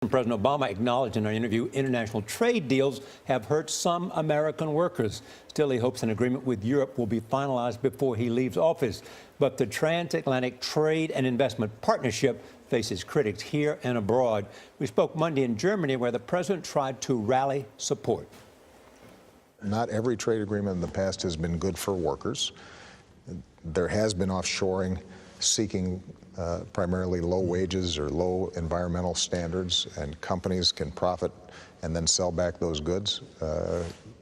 President Obama acknowledged in our interview international trade deals have hurt some American workers. Still, he hopes an agreement with Europe will be finalized before he leaves office. But the transatlantic trade and investment partnership faces critics here and abroad. We spoke Monday in Germany, where the president tried to rally support. Not every trade agreement in the past has been good for workers. There has been offshoring seeking primarily low wages or low environmental standards, and companies can profit and then sell back those goods,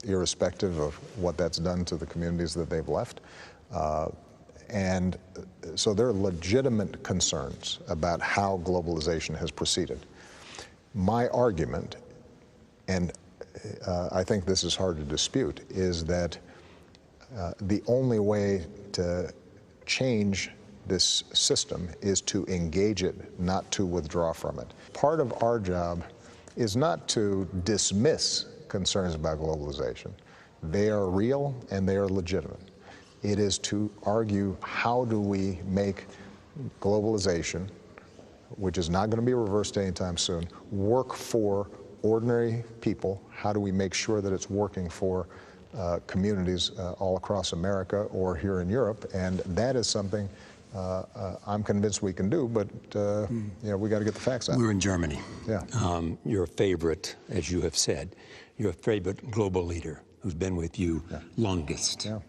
irrespective of what that's done to the communities that they've left. And so there are legitimate concerns about how globalization has proceeded. My argument, and I think this is hard to dispute, is that the only way to change this system is to engage it, not to withdraw from it. Part of our job is not to dismiss concerns about globalization. They are real and they are legitimate. It is to argue, how do we make globalization, which is not going to be reversed anytime soon, work for ordinary people? How do we make sure that it's working for communities all across America or here in Europe? And that is something I'm convinced we can do, but you know, we got to get the facts out. We're in Germany. Yeah. Your favorite, as you have said, your favorite global leader who's been with you longest. Yeah.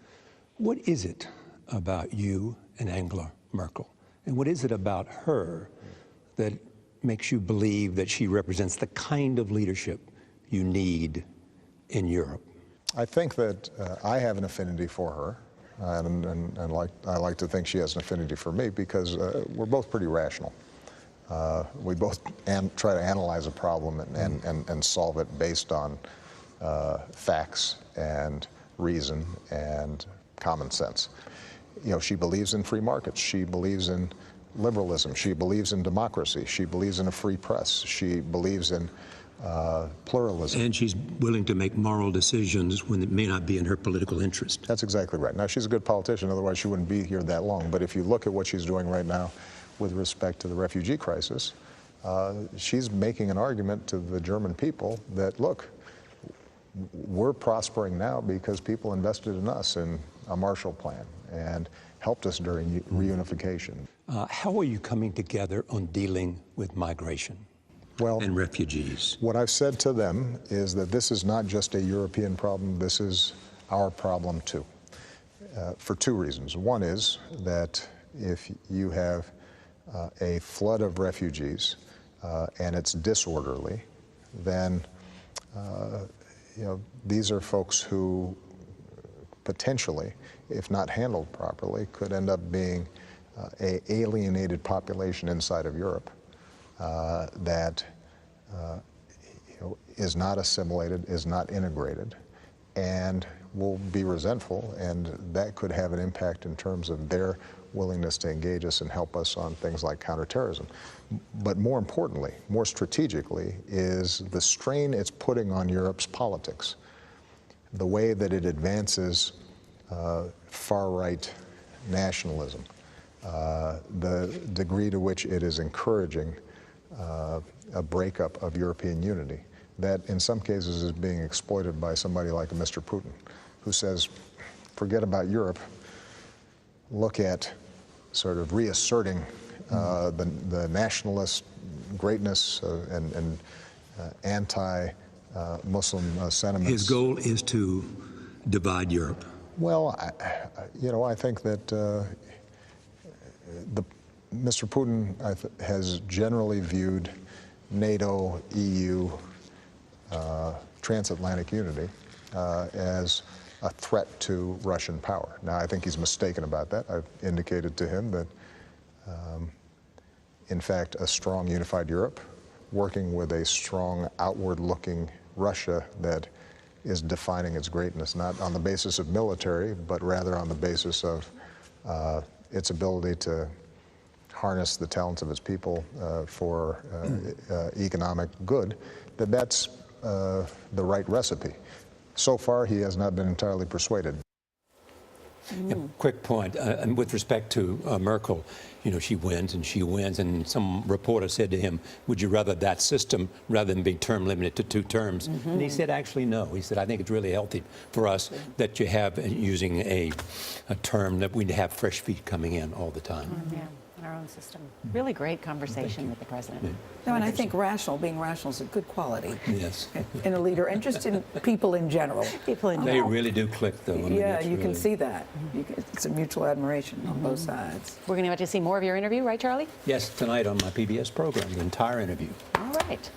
What is it about you and Angela Merkel, and what is it about her that makes you believe that she represents the kind of leadership you need in Europe? I think that I have an affinity for her. And I like to think she has an affinity for me, because we're both pretty rational. We both try to analyze a problem and solve it based on facts and reason and common sense. You know, she believes in free markets. She believes in liberalism. She believes in democracy. She believes in a free press. She believes in pluralism. And she's willing to make moral decisions when it may not be in her political interest. That's exactly right. Now, she's a good politician, otherwise she wouldn't be here that long. But if you look at what she's doing right now with respect to the refugee crisis, she's making an argument to the German people that, look, we're prospering now because people invested in us in a Marshall Plan and helped us during reunification. How are you coming together on dealing with migration? Well, and refugees? What I've said to them is that this is not just a European problem, this is our problem too, for two reasons. One is that if you have a flood of refugees and it's disorderly, then you know, these are folks who potentially, if not handled properly, could end up being an alienated population inside of Europe. That you know, is not assimilated, is not integrated, and will be resentful, and that could have an impact in terms of their willingness to engage us and help us on things like counterterrorism. But more importantly, more strategically, is the strain it's putting on Europe's politics, the way that it advances far-right nationalism, the degree to which it is encouraging a breakup of European unity that in some cases is being exploited by somebody like a Mr. Putin, who says, forget about Europe, look at sort of reasserting the nationalist greatness and anti-Muslim sentiments. His goal is to divide Europe. Well, you know, I think that Mr. Putin has generally viewed NATO, EU, transatlantic unity as a threat to Russian power. Now, I think he's mistaken about that. I've indicated to him that, in fact, a strong unified Europe, working with a strong outward-looking Russia that is defining its greatness, not on the basis of military, but rather on the basis of its ability to harness the talents of its people for economic good, that's the right recipe. So far, he has not been entirely persuaded. A quick point, and with respect to Merkel, you know, she wins and she wins, and some reporter said to him, would you rather that system rather than be term limited to 2 terms? And he said, actually, no. He said, I think it's really healthy for us that you have using a term that we have fresh feet coming in all the time. Yeah, in our own system. Really great conversation with the president. No, and I think being rational is a good quality Yes. in a leader and just in people in general. People in They really do click, though. I mean, Yeah, it's you can really- see that. It's a mutual admiration on both sides. We're going to get to see more of your interview, right, Charlie? Yes, tonight on my PBS program, the entire interview. All right.